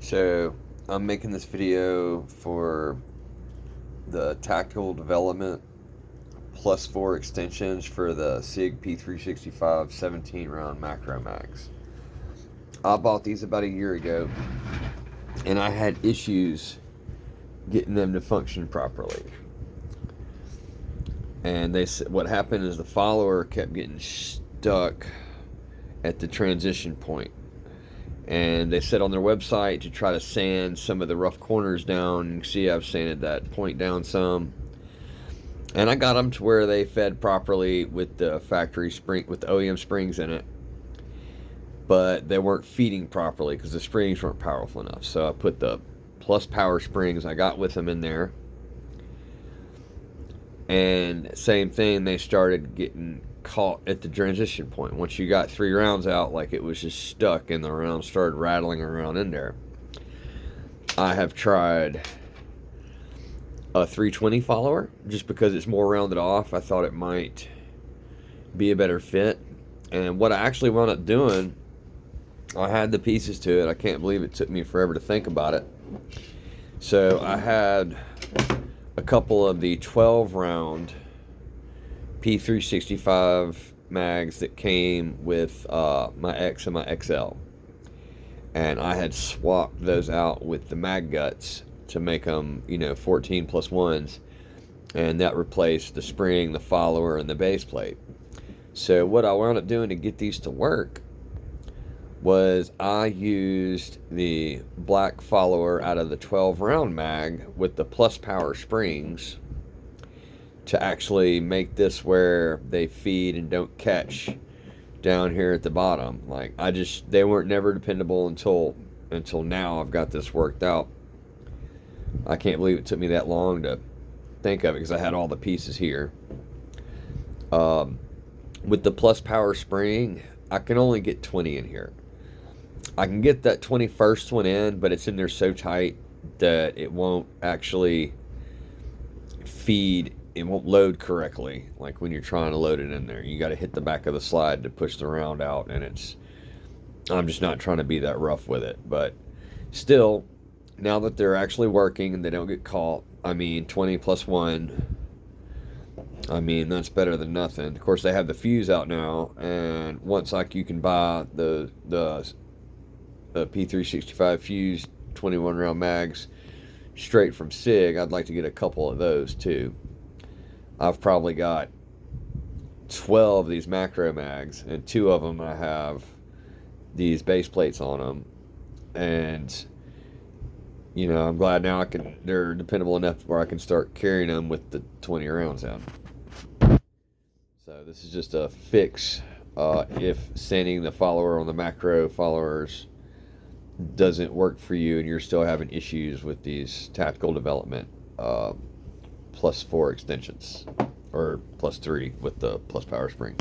So I'm making this video for the Tactical Development +4 extensions for the SIG P365 17 round macro mags. I bought these about a year ago and I had issues getting them to function properly. And they said what happened is the follower kept getting stuck at the transition point. And they said on their website to try to sand some of the rough corners down. You can see I've sanded that point down some. And I got them to where they fed properly with the factory spring, with the OEM springs in it. But they weren't feeding properly because the springs weren't powerful enough. So I put the plus power springs I got with them in there. And same thing, they started getting caught at the transition point. Once you got 3 rounds out, like it was just stuck and the rounds started rattling around in there. I have tried a 320 follower just because it's more rounded off. I thought it might be a better fit. And what I actually wound up doing, I had the pieces to it. I can't believe it took me forever to think about it. So I had a couple of the 12 round P365 mags that came with my X and my XL, and I had swapped those out with the mag guts to make them 14+1s, and that replaced the spring, the follower, and the base plate. So what I wound up doing to get these to work was I used the black follower out of the 12 round mag with the plus power springs to actually make this where they feed and don't catch down here at the bottom. Like they weren't never dependable until now. I've got this worked out. I can't believe it took me that long to think of it because I had all the pieces here. With the plus power spring, I can only get 20 in here. I can get that 21st one in, but it's in there so tight that it won't actually feed. It won't load correctly. Like when you're trying to load it in there, you got to hit the back of the slide to push the round out, and I'm just not trying to be that rough with it. But still, now that they're actually working and they don't get caught, 20+1, that's better than nothing. Of course, they have the fuse out now, and once you can buy the P365 fused 21 round mags straight from SIG. I'd like to get a couple of those too. I've probably got 12 of these macro mags, and 2 of them I have these base plates on them, and I'm glad now they're dependable enough where I can start carrying them with the 20 rounds in. So this is just a fix if sanding the follower on the macro followers doesn't work for you and you're still having issues with these Tactical Development +4 extensions, or +3 with the plus power spring.